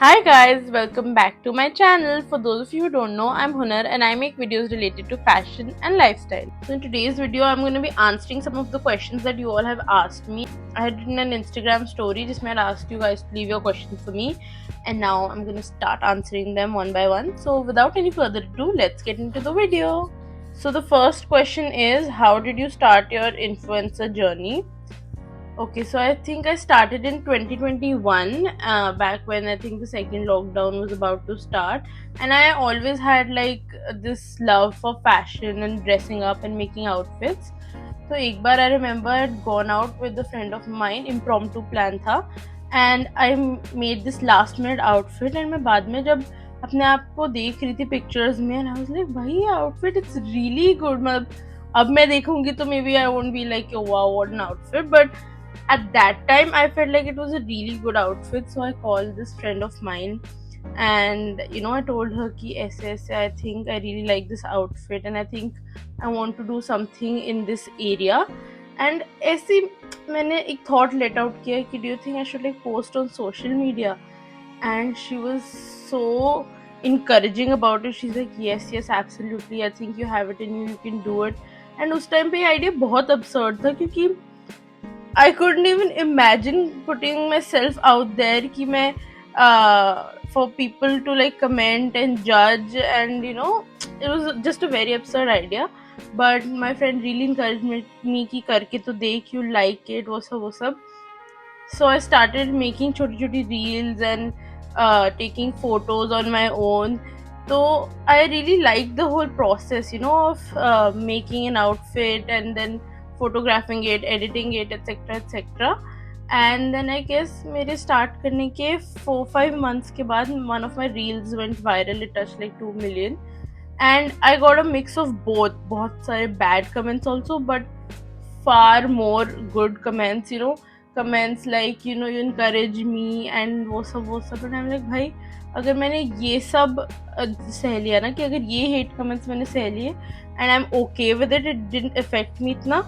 Hi guys, welcome back to my channel. For those of you who don't know, I'm Hunar and I make videos related to fashion and lifestyle. So in today's video, I'm going to be answering some of the questions that you all have asked me. I had written an Instagram story just where I asked you guys to leave your questions for me, and now I'm going to start answering them one by one. So without any further ado, let's get into the video. So the first question is, how did you start your influencer journey? Okay, so I think I started in 2021, back when I think the second lockdown was about to start, and I always had like this love for fashion and dressing up and making outfits. So एक बार I remember I had gone out with a friend of mine, impromptu plan था, and I made this last minute outfit, and मैं बाद में जब अपने आप को देख रही थी पिक्चर्स में, and I was like भाई ये outfit it's really good. मतलब अब मैं देखूंगी तो maybe I won't be like wow what an outfit, but at that time I felt like it was a really good outfit. So I called this friend of mine, and I told her ki aise aise I think I really like this outfit and I think I want to do something in this area. And ऐसे मैंने एक thought let out किया कि do you think I should like post on social media? And she was so encouraging about it. She's like yes absolutely, I think you have it in you can do it. And उस time पे ये idea बहुत absurd था क्योंकि I couldn't even imagine putting myself out there कि मैं for people to like comment and judge, and it was just a very absurd idea. But my friend really encouraged me कि करके तो देख, you like it वो सब. So I started making छोटी छोटी reels and taking photos on my own. So I really liked the whole process, of making an outfit and then photographing it, editing it, etc. etc. And then I guess मेरे start करने के 4-5 months के बाद one of my reels went viral. It touched like 2 million, and I got a mix of both. बहुत सारे bad comments also, but far more good comments. Comments like you encourage me and वो सब. And I'm like भाई अगर मैंने ये सब सह लिया ना, कि अगर ये hate comments मैंने सह लिए and I'm okay with it, it didn't affect me इतना,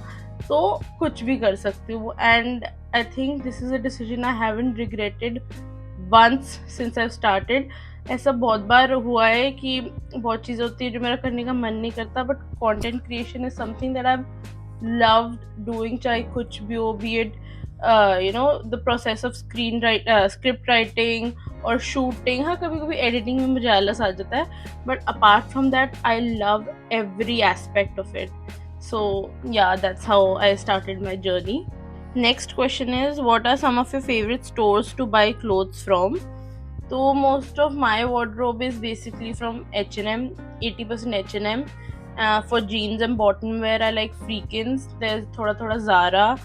तो कुछ भी कर सकती हूँ. And I think this is a decision I haven't regretted once since I've started. ऐसा बहुत बार हुआ है कि बहुत चीज़ें होती है जो मेरा करने का मन नहीं करता, but content creation is something that I loved doing, चाहे कुछ भी हो, be it the process of script writing और shooting. हाँ, कभी कभी editing में मुझे आलस आ जाता है, but apart from that I love every aspect of it. So yeah, that's how I started my journey. Next question is, what are some of your favorite stores to buy clothes from? So most of my wardrobe is basically from H&M, 80% H&M. For jeans and bottom wear, I like Freakins. There's thoda Zara,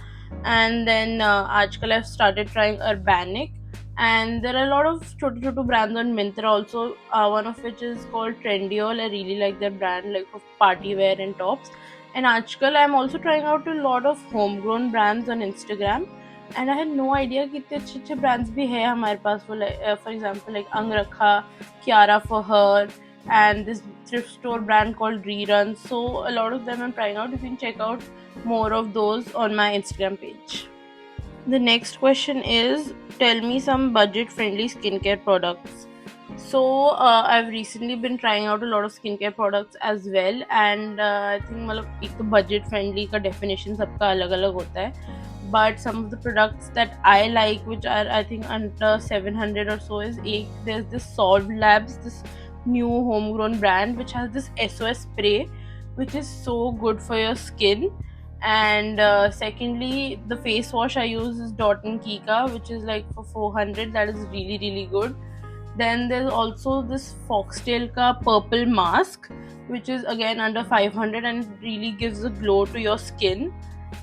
and then आजकल I've started trying Urbanic, and there are a lot of छोटे brands on Myntra also. One of which is called Trendyol. I really like their brand, like for party wear and tops. And आजकल I'm also trying out a lot of homegrown brands on Instagram. And I had no idea कि इतने अच्छे brands भी है हमारे पास. वो for example like Angrakha, Kiara for her, and this thrift store brand called Rerun. So a lot of them I'm trying out. You can check out more of those on my Instagram page. The next question is, tell me some budget friendly skincare products. So I've recently been trying out a lot of skincare products as well, and I think मतलब एक तो budget friendly का definition सबका अलग अलग होता है. But some of the products that I like, which are I think under 700 or so, is there's this Solve Labs, this new homegrown brand which has this SOS spray, which is so good for your skin. And secondly, the face wash I use is Dot and Kika, which is like for 400. That is really good. Then there's also this Foxtail ka purple mask, which is again under 500 and really gives a glow to your skin.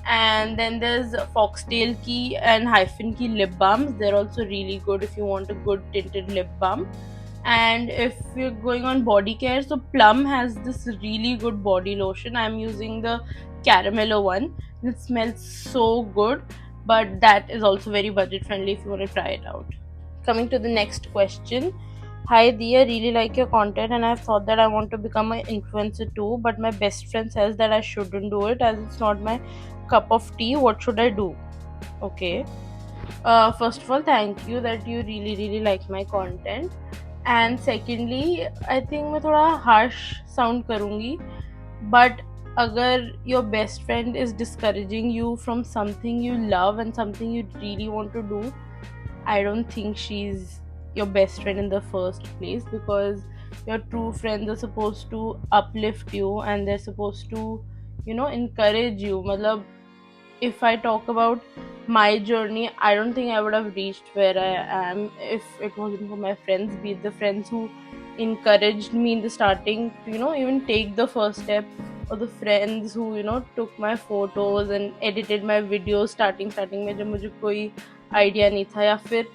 And then there's Foxtail Key and Hyphen Key lip balms. They're also really good if you want a good tinted lip balm. And if you're going on body care, so Plum has this really good body lotion. I'm using the Caramello one. It smells so good, but that is also very budget friendly if you want to try it out. Coming to the next question. Hi Dia, really like your content and I've thought that I want to become an influencer too, but my best friend says that I shouldn't do it as it's not my cup of tea. What should I do? Okay. First of all, thank you that you really like my content. And secondly, I think मैं थोड़ा harsh sound करूँगी, but अगर your best friend is discouraging you from something you love and something you really want to do, I don't think she's your best friend in the first place, because your true friends are supposed to uplift you and they're supposed to, encourage you. Matlab, if I talk about my journey, I don't think I would have reached where I am if it wasn't for my friends, be it the friends who encouraged me in the starting to, even take the first step, or the friends who, took my photos and edited my videos starting में जब मुझे कोई idea नहीं था, या फिर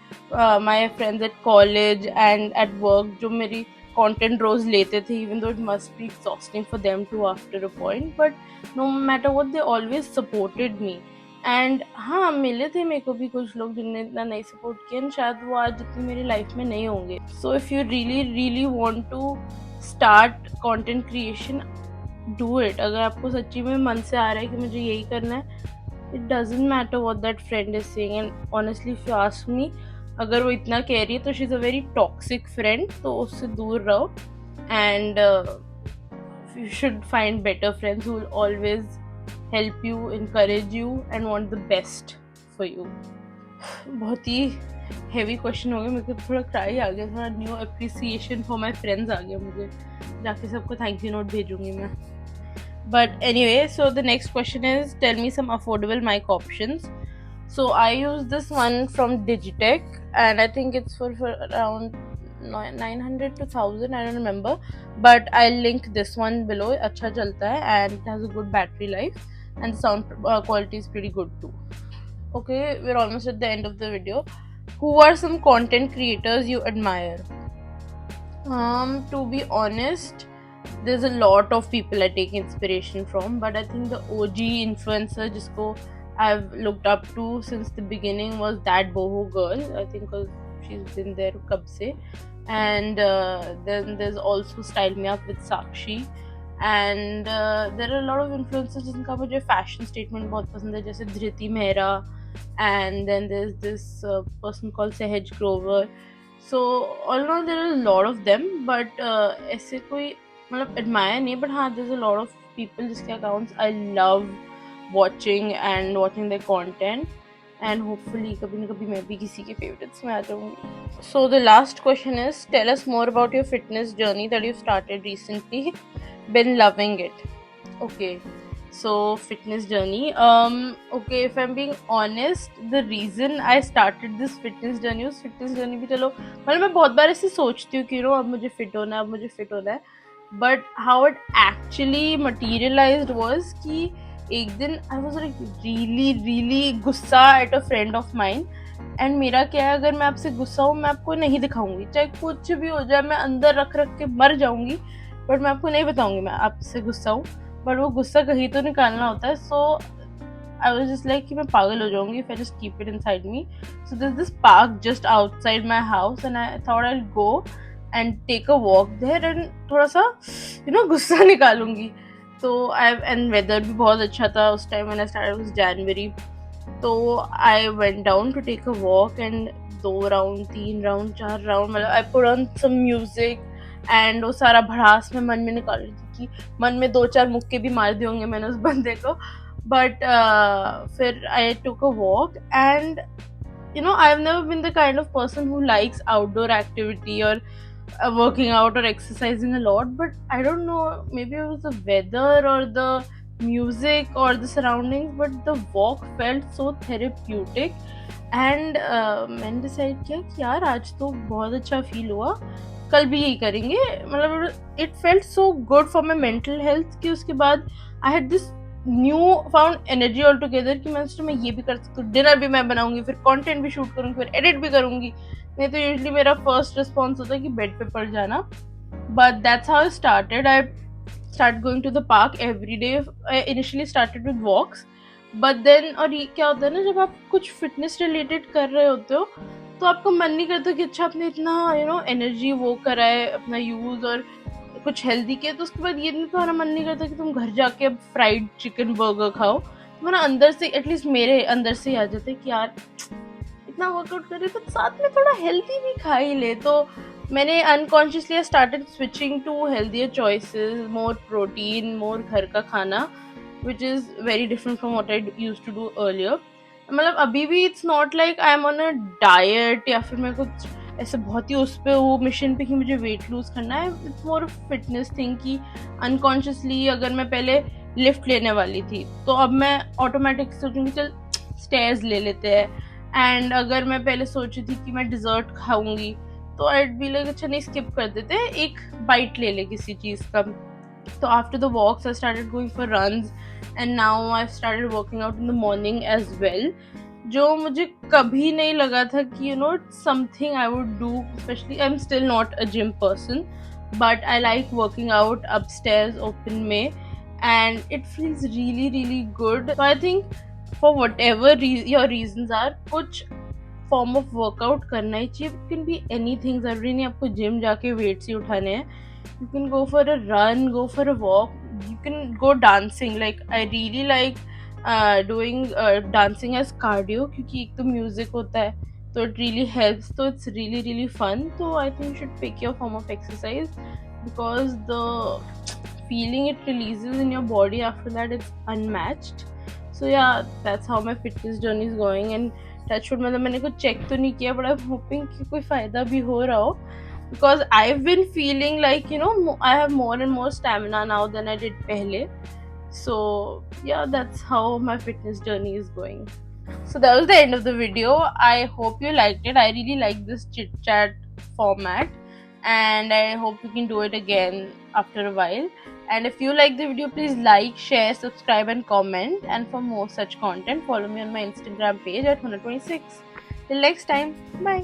my friends at college and at work जो मेरी content रोज लेते थे, even though it must be exhausting for them too after a point, but no matter what, they always supported me. And हाँ, मिले थे मेरे को भी कुछ लोग जिनने इतना नहीं सपोर्ट किया, एंड शायद वो आज जितनी मेरी लाइफ में नहीं होंगे. So if you really want to start content creation, do it. अगर आपको सच्ची में मन से आ रहा है कि मुझे यही करना है, it doesn't matter what that friend is saying. And honestly if you ask me, अगर वो इतना कह रही है तो she is a very toxic friend, तो उससे दूर रहो. And you should find better friends who will always help you, encourage you and want the best for you. बहुत ही हेवी क्वेश्चन हो गया, मेरे को थोड़ा क्राई आ गया, थोड़ा new appreciation for my friends आ गया मुझे. जाके सबको थैंक यू नोट भेजूंगी मैं. But anyway, so the next question is, tell me some affordable mic options. So I use this one from Digitech, and I think it's for around 900 to 1000, I don't remember, but I'll link this one below. अच्छा चलता है and it has a good battery life, and the sound quality is pretty good too. Okay, we're almost at the end of the video. Who are some content creators you admire? To be honest, there's a lot of people I take inspiration from, but I think the OG influencer जिसको I've looked up to since the beginning was that Boho girl. I think because she's been there कब से. And then there's also Style Me Up with Sakshi, and there are a lot of influencers जिनका मुझे fashion statement बहुत पसंद है, जैसे धृति Mehra, and then there's this person called Sehaj Grover. So all in all there are a lot of them, but ऐसे कोई मतलब admire नहीं, but हाँ there's a lot of people जिसके accounts I love watching and watching their content, and hopefully कभी ना कभी मैं भी किसी के favorites में आ जाऊँगी. So the last question is, tell us more about your fitness journey that you started recently. Been loving it. Okay, so fitness journey. Okay, if I'm being honest, the reason I started this fitness journey भी चलो मतलब मैं बहुत बार ऐसे सोचती हूँ कि अब मुझे fit होना है, but how it actually materialized was कि एक दिन I was like really गुस्सा at a friend of mine. And मेरा क्या है, अगर मैं आपसे गुस्सा हूँ मैं आपको नहीं दिखाऊंगी, चाहे कुछ भी हो जाए, मैं अंदर रख के मर जाऊंगी, बट मैं आपको नहीं बताऊंगी मैं आपसे गुस्सा हूँ, बट वो गुस्सा कहीं तो निकालना होता है. So I was just like कि मैं पागल हो जाऊंगी if I just keep it inside me. So there is this park just outside my house, and I thought I will go and take a walk there and थोड़ा सा गुस्सा निकालूंगी. तो and weather भी बहुत अच्छा था उस time when I started, was January. तो I went down to take a walk, and 2 round 3 round 4 round मतलब I put on some music, and वो सारा भड़ास में मन में निकाल रही थी कि मन में 2-4 मुक्के भी मार दिए होंगे मैंने उस बंदे को. बट फिर I took a walk, and I have never been the kind of person who likes outdoor activity और working out or exercising a lot, but I don't know, maybe it was the weather or the music or the surroundings, but the walk felt so therapeutic, and मैंने decide किया कि यार आज तो बहुत अच्छा feel हुआ, कल भी यही करेंगे. मतलब it felt so good for my mental health कि उसके बाद I had this new found energy all together कि मैं ये भी कर सकती हूँ, डिनर भी मैं बनाऊंगी, फिर कंटेंट भी शूट करूंगी, फिर एडिट भी करूंगी. नहीं तो यूजली मेरा फर्स्ट रिस्पॉन्स होता है कि बेड पे पड़ जाना. But that's how I started. I start going to the park every day. I initially started with walks, but then और ये क्या होता है ना, जब आप कुछ फिटनेस रिलेटेड कर रहे होते हो तो आपका मन नहीं करता कि अच्छा आपने इतना एनर्जी वो करा है अपना यूज और कुछ हेल्दी किया, तो उसके बाद ये नहीं, तुम्हारा मन नहीं करता कि तुम घर जाके अब फ्राइड चिकन बर्गर खाओ. तुम्हारा अंदर से, एटलीस्ट मेरे अंदर से आ जाता है कि यार इतना वर्कआउट कर रही है तो साथ में थोड़ा हेल्दी भी खा ही ले। तो मैंने unconsciously I started switching to healthier choices, more protein, more घर का खाना, which is very different from what I used to do earlier. मतलब अभी भी it's not like I am on a diet या फिर मैं कुछ ऐसे बहुत ही उस पे वो मिशन पे कि मुझे वेट लूज करना है। इट्स मोर फिटनेस थिंग कि अनकॉन्शियसली अगर मैं पहले लिफ्ट लेने वाली थी तो अब मैं ऑटोमेटिक सोचूंगी चल स्टेयर्स ले लेते हैं। एंड अगर मैं पहले सोची थी कि मैं डिजर्ट खाऊंगी तो आई बी लाइक अच्छा नहीं स्किप कर देते, एक बाइट ले ले किसी चीज़ का। तो after the walks I started going for runs and now I've started working out in the morning as well, जो मुझे कभी नहीं लगा था कि you know it's something I would do, especially I'm still not a gym person but I like working out upstairs open May and it feels really really good. So I think for whatever your reasons are, कुछ form of workout करना ही चाहिए। It can be anything, ज़रूरी नहीं आपको gym जाके weights ही उठाने हैं। You can go for a run, go for a walk, you can go dancing. Like I really like doing dancing as cardio क्योंकि एक तो म्यूजिक होता है तो it really helps, so it's really really fun. So I think you should pick your form of exercise because the feeling it releases in your body after that it's unmatched. So yeah, that's how my fitness journey is going and touchwood मतलब मैंने कुछ check तो नहीं किया but I'm hoping कि कोई फ़ायदा भी हो रहा हो because I've been feeling like you know I have more and more stamina now than I did pehle. So yeah, that's how my fitness journey is going. So that was the end of the video. I hope you liked it. I really like this chit chat format and I hope we can do it again after a while. And if you like the video, please like, share, subscribe and comment. And for more such content, follow me on my Instagram page at 126. Till next time, bye.